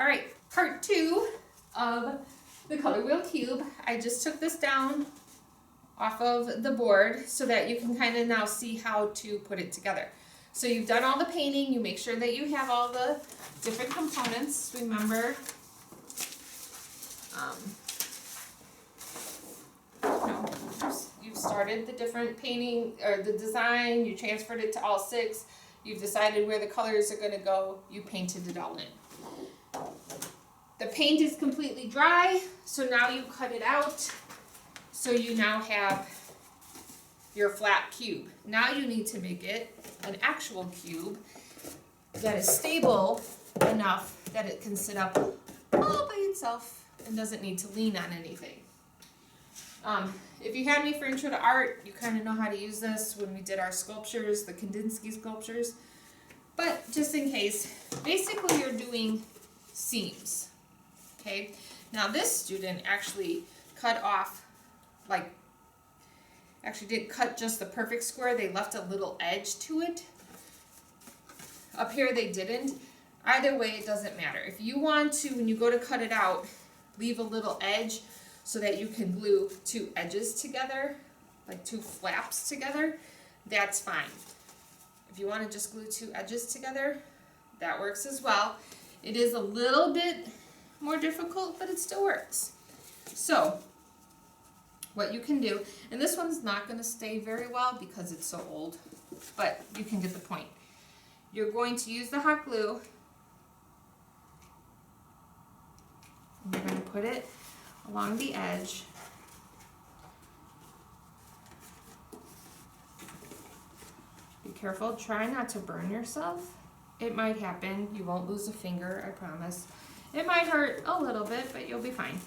All right, part 2 of the color wheel cube. I just took this down off of the board so that you can kind of now see how to put it together. So you've done all the painting, you make sure that you have all the different components. Remember, you've started the different painting or the design, you transferred it to all 6, you've decided where the colors are going to go, you painted it all in. The paint is completely dry, so now you cut it out, so you now have your flat cube. Now you need to make it an actual cube that is stable enough that it can sit up all by itself and doesn't need to lean on anything. If you had me for Intro to Art, you kind of know how to use this when we did our sculptures, the Kandinsky sculptures. But just in case, basically you're doing seams. Okay, now this student actually cut off, actually didn't cut just the perfect square, they left a little edge to it. Up here they didn't. Either way, it doesn't matter. If you want to, when you go to cut it out, leave a little edge so that you can glue 2 edges together, like 2 flaps together, that's fine. If you want to just glue 2 edges together, that works as well. It is a little bit more difficult, but it still works. So, what you can do, and this one's not going to stay very well because it's so old, but you can get the point. You're going to use the hot glue, and you're going to put it along the edge. Be careful, try not to burn yourself. It might happen, you won't lose a finger, I promise. It might hurt a little bit, but you'll be fine.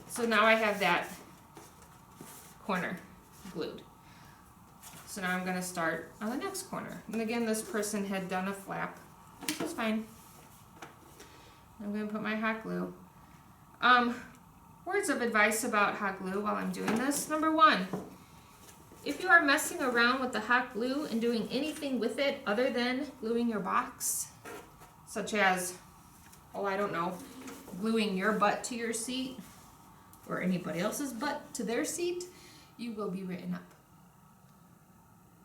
So now I have that corner glued. So now I'm going to start on the next corner. And again, this person had done a flap, which is fine. I'm going to put my hot glue. Words of advice about hot glue while I'm doing this. Number 1, if you are messing around with the hot glue and doing anything with it other than gluing your box, such as, oh, I don't know, gluing your butt to your seat or anybody else's butt to their seat, you will be written up.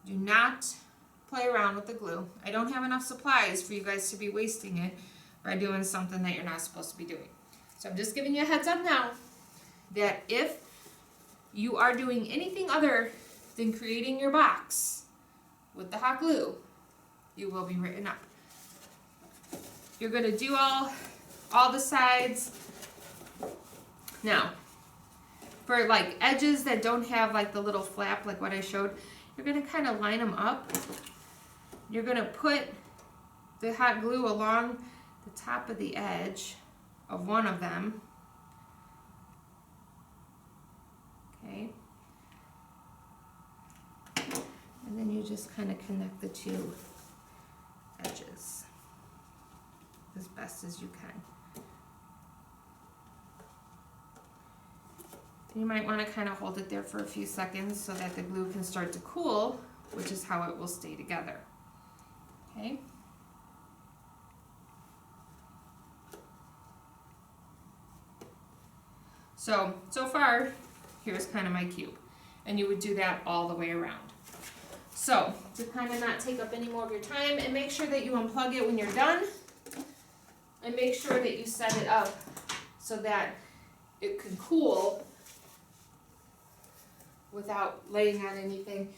Do not play around with the glue. I don't have enough supplies for you guys to be wasting it by doing something that you're not supposed to be doing. So I'm just giving you a heads up now that if you are doing anything other than creating your box with the hot glue, you will be written up. You're going to do all the sides. Now, for like edges that don't have like the little flap like what I showed, you're going to kind of line them up. You're going to put the hot glue along the top of the edge of one of them. Okay. And then you just kind of connect the 2 edges as best as you can. You might want to kind of hold it there for a few seconds so that the glue can start to cool, which is how it will stay together. Okay? So far, here's kind of my cube. And you would do that all the way around. So, to kind of not take up any more of your time, and make sure that you unplug it when you're done, and make sure that you set it up so that it can cool without laying on anything.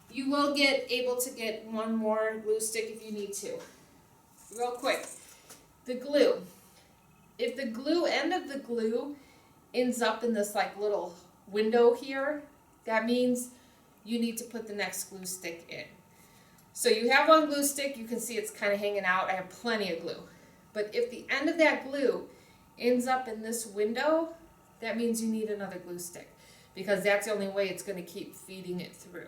You will able to get one more glue stick if you need to. Real quick, the glue. If the glue end of the glue ends up in this like little window here, that means you need to put the next glue stick in. So you have one glue stick, you can see it's kind of hanging out. I have plenty of glue. But if the end of that glue ends up in this window, that means you need another glue stick, because that's the only way it's going to keep feeding it through.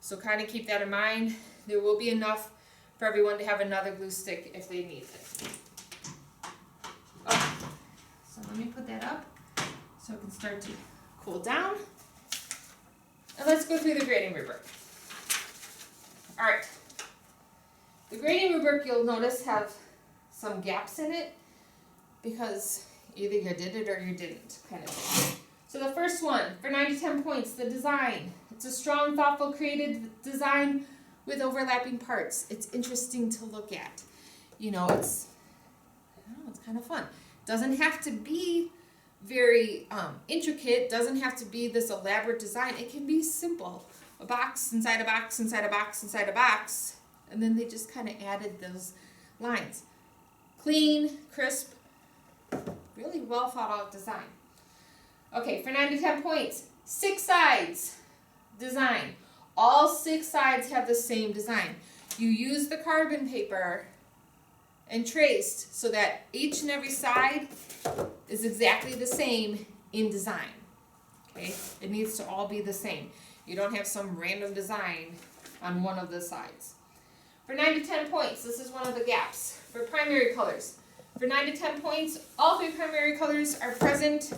So kind of keep that in mind. There will be enough for everyone to have another glue stick if they need it. Okay. So let me put that up so it can start to cool down. And let's go through the grading rubric. All right. The grading rubric, you'll notice, have some gaps in it because either you did it or you didn't, kind of thing. So the first one, for 9 to 10 points, the design. It's a strong, thoughtful, creative design with overlapping parts. It's interesting to look at. You know, it's kind of fun. Doesn't have to be very intricate, doesn't have to be this elaborate design. It can be simple. A box inside a box inside a box inside a box, and then they just kind of added those lines. Clean, crisp, really well thought out design. Okay, for 9 to 10 points, 6 sides design. All 6 sides have the same design. You use the carbon paper and traced so that each and every side is exactly the same in design. Okay, it needs to all be the same. You don't have some random design on one of the sides. For 9 to 10 points, this is one of the gaps. For primary colors, for 9 to 10 points, all 3 primary colors are present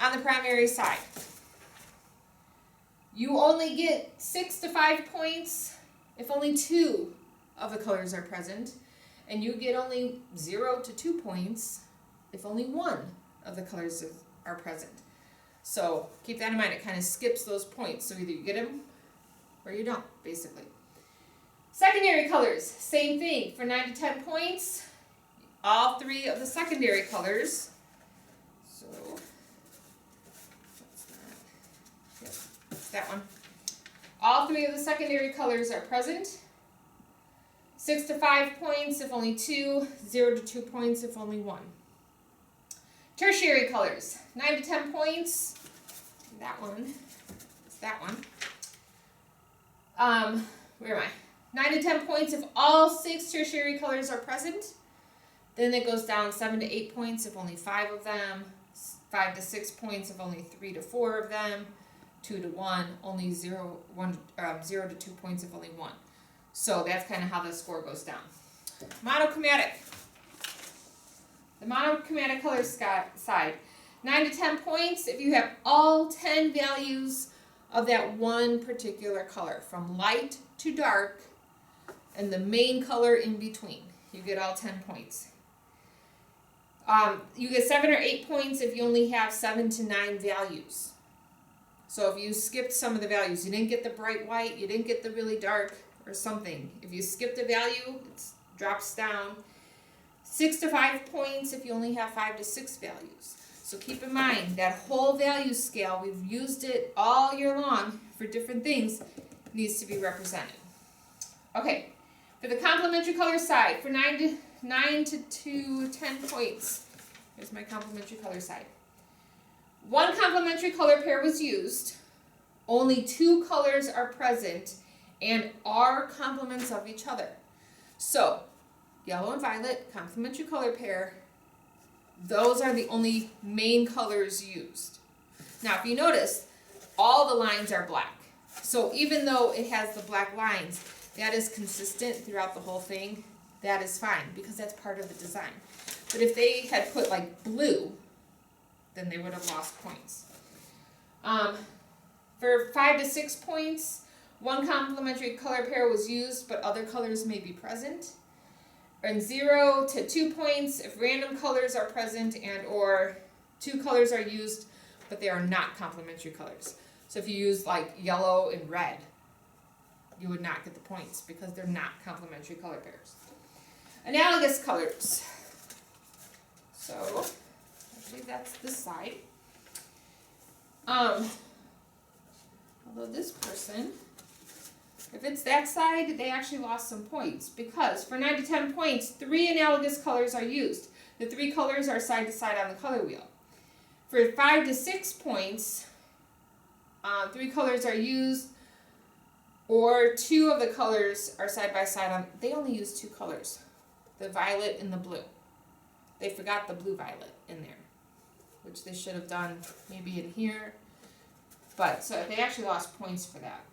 on the primary side. You only get 6 to 5 points if only 2 of the colors are present, and you get only 0 to 2 points if only 1 of the colors are present. So keep that in mind. It kind of skips those points. So either you get them or you don't, basically. Secondary colors, same thing. For 9 to 10 points, all 3 of the secondary colors. So that's that. Yep, that's that one. All 3 of the secondary colors are present. 6 to 5 points if only 2, 0 to 2 points if only 1. Tertiary colors, 9 to 10 points. That one. It's that one. Where am I? 9 to 10 points if all 6 tertiary colors are present. Then it goes down 7 to 8 points if only 5 of them. 5 to 6 points if only 3 to 4 of them. 2 to 1, only 0 to 2 points if only 1. So that's kind of how the score goes down. Monochromatic. The monochromatic color side. 9 to 10 points if you have all 10 values of that one particular color, from light to dark, and the main color in between. You get all 10 points. You get 7 or 8 points if you only have 7 to 9 values. So if you skipped some of the values, you didn't get the bright white, you didn't get the really dark, or something. If you skipped a value, it drops down. 6 to 5 points if you only have 5 to 6 values. So keep in mind, that whole value scale, we've used it all year long for different things, needs to be represented. Okay, for the complementary color side, for 9 to 10 points, here's my complementary color side. 1 complementary color pair was used, only 2 colors are present, and are complements of each other. So, yellow and violet, complementary color pair, those are the only main colors used. Now, if you notice, all the lines are black. So even though it has the black lines, that is consistent throughout the whole thing. That is fine, because that's part of the design. But if they had put like blue, then they would have lost points. For 5 to 6 points, 1 complementary color pair was used, but other colors may be present. And 0 to 2 points if random colors are present and or 2 colors are used, but they are not complementary colors. So if you use like yellow and red, you would not get the points because they're not complementary color pairs. Analogous colors. So actually that's this side. Although this person, if it's that side, they actually lost some points because for 9 to 10 points, 3 analogous colors are used. The 3 colors are side to side on the color wheel. For 5 to 6 points, 3 colors are used, or 2 of the colors are side by side on. They only use 2 colors, the violet and the blue. They forgot the blue violet in there, which they should have done maybe in here. But so they actually lost points for that.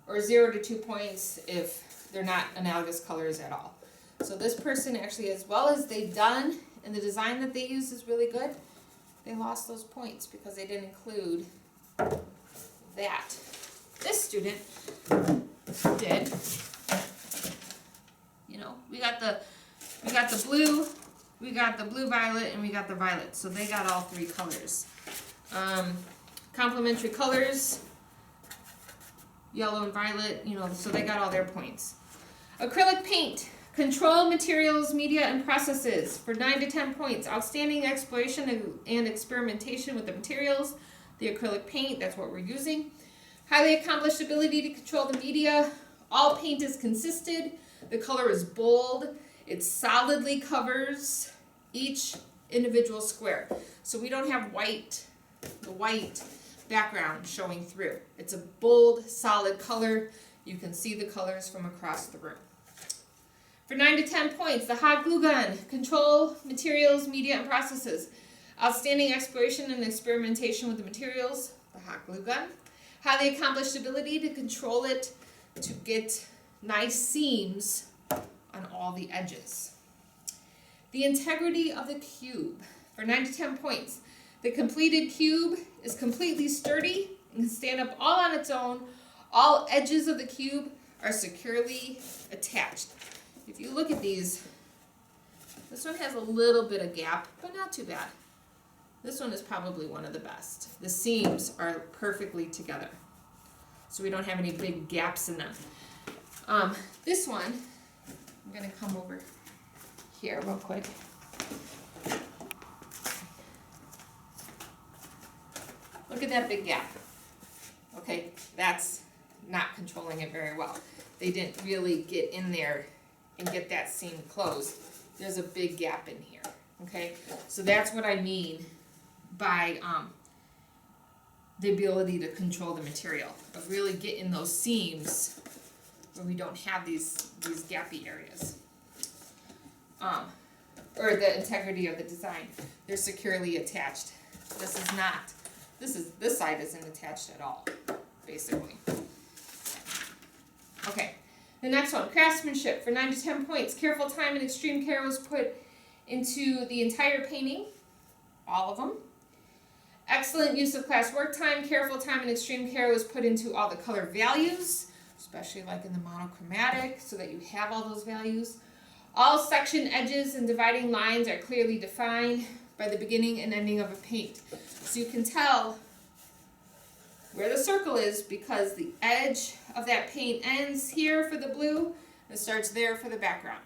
Or 0 to 2 points if they're not analogous colors at all. So this person actually, as well as they've done, and the design that they used is really good, they lost those points because they didn't include that. This student did. You know, we got the blue, we got the blue violet, and we got the violet. So they got all three colors. Complementary colors, yellow and violet, you know, so they got all their points. Acrylic paint, control materials, media, and processes for 9 to 10 points. Outstanding exploration and experimentation with the materials. The acrylic paint, that's what we're using. Highly accomplished ability to control the media. All paint is consistent. The color is bold. It solidly covers each individual square. So we don't have the white background showing through. It's a bold, solid color. You can see the colors from across the room. For 9 to 10 points, the hot glue gun. Control materials, media, and processes. Outstanding exploration and experimentation with the materials. The hot glue gun. Highly accomplished ability to control it to get nice seams on all the edges. The integrity of the cube. For 9 to 10 points. The completed cube is completely sturdy and can stand up all on its own. All edges of the cube are securely attached. If you look at these, this one has a little bit of gap, but not too bad. This one is probably one of the best. The seams are perfectly together, so we don't have any big gaps in them. This one, I'm going to come over here real quick. Look at that big gap. Okay, that's not controlling it very well. They didn't really get in there and get that seam closed. There's a big gap in here. Okay, so that's what I mean by the ability to control the material, of really getting those seams where we don't have these gappy areas. Or the integrity of the design. They're securely attached. This side isn't attached at all, basically. Okay, the next one, craftsmanship for 9 to 10 points. Careful time and extreme care was put into the entire painting, all of them. Excellent use of class work time. Careful time and extreme care was put into all the color values, especially like in the monochromatic, so that you have all those values. All section edges and dividing lines are clearly defined by the beginning and ending of a paint. So you can tell where the circle is because the edge of that paint ends here for the blue and starts there for the background.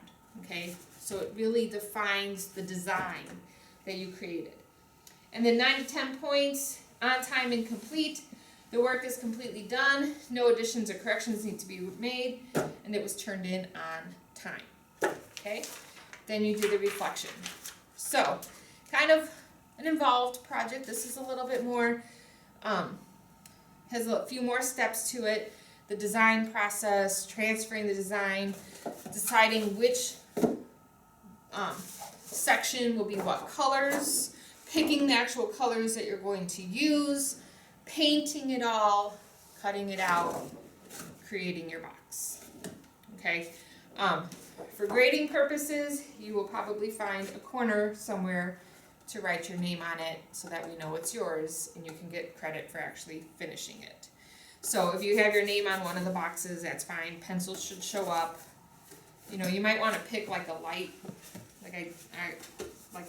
Okay, so it really defines the design that you created. And then 9 to 10 points, on time and complete. The work is completely done. No additions or corrections need to be made, and it was turned in on time. Okay, then you do the reflection. So, kind of an involved project. This is a little bit more, has a few more steps to it. The design process, transferring the design, deciding which section will be what colors, picking the actual colors that you're going to use, painting it all, cutting it out, creating your box. Okay. For grading purposes, you will probably find a corner somewhere to write your name on it so that we know it's yours and you can get credit for actually finishing it. So if you have your name on one of the boxes, that's fine. Pencils should show up. You know, you might want to pick like a light, like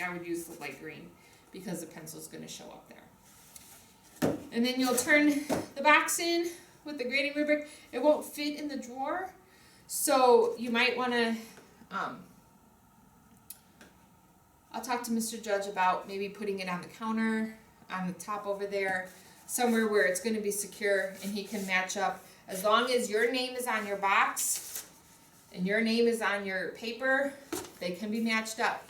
I would use the light green because the pencil's going to show up there. And then you'll turn the box in with the grading rubric. It won't fit in the drawer, so you might want to, I'll talk to Mr. Judge about maybe putting it on the counter, on the top over there, somewhere where it's going to be secure and he can match up. As long as your name is on your box and your name is on your paper, they can be matched up.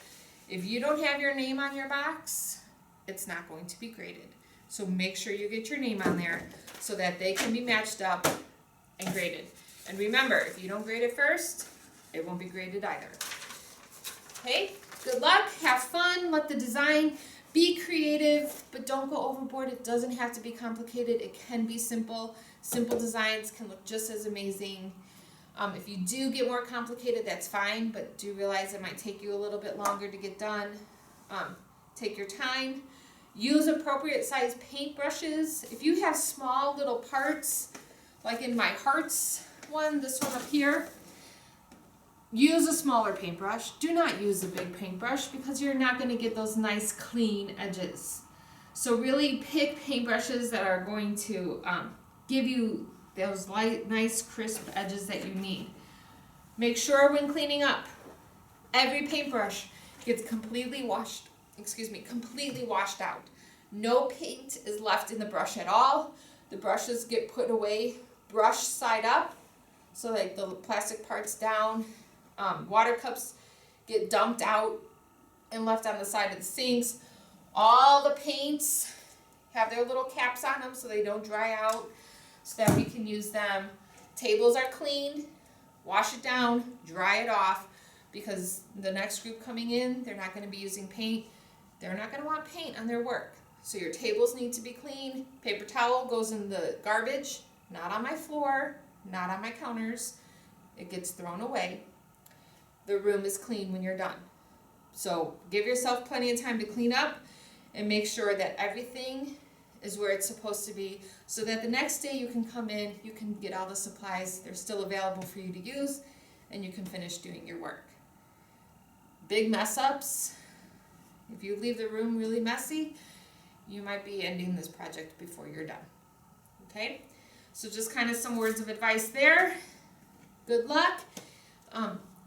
If you don't have your name on your box, it's not going to be graded. So make sure you get your name on there so that they can be matched up and graded. And remember, if you don't grade it first, it won't be graded either. Okay? Good luck, have fun, let the design be creative, but don't go overboard. It doesn't have to be complicated. It can be simple. Simple designs can look just as amazing. If you do get more complicated, that's fine, but do realize it might take you a little bit longer to get done. Take your time. Use appropriate size paint brushes. If you have small little parts, like in my hearts one, this one up here, use a smaller paintbrush. Do not use a big paintbrush because you're not going to get those nice clean edges. So really pick paintbrushes that are going to give you those light, nice, crisp edges that you need. Make sure when cleaning up, every paintbrush gets completely washed out. No paint is left in the brush at all. The brushes get put away, brush side up, so like the plastic parts down. Water cups get dumped out and left on the side of the sinks. All the paints have their little caps on them so they don't dry out, so that we can use them. Tables are cleaned, wash it down, dry it off, because the next group coming in, they're not going to be using paint. They're not going to want paint on their work. So your tables need to be clean. Paper towel goes in the garbage, not on my floor, not on my counters. It gets thrown away. The room is clean when you're done. So give yourself plenty of time to clean up and make sure that everything is where it's supposed to be, so that the next day you can come in, you can get all the supplies, they're still available for you to use, and you can finish doing your work. Big mess ups, if you leave the room really messy, you might be ending this project before you're done. Okay, so just kind of some words of advice there. Good luck.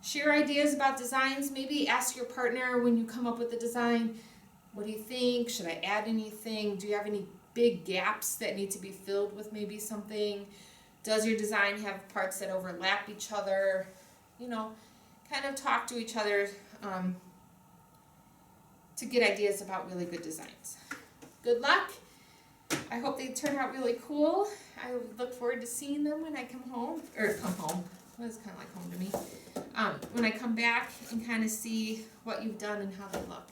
Share ideas about designs. Maybe ask your partner when you come up with the design, what do you think? Should I add anything? Do you have any big gaps that need to be filled with maybe something? Does your design have parts that overlap each other? You know, kind of talk to each other to get ideas about really good designs. Good luck. I hope they turn out really cool. I look forward to seeing them when I come home. Well, it's kind of like home to me. When I come back and kind of see what you've done and how they look.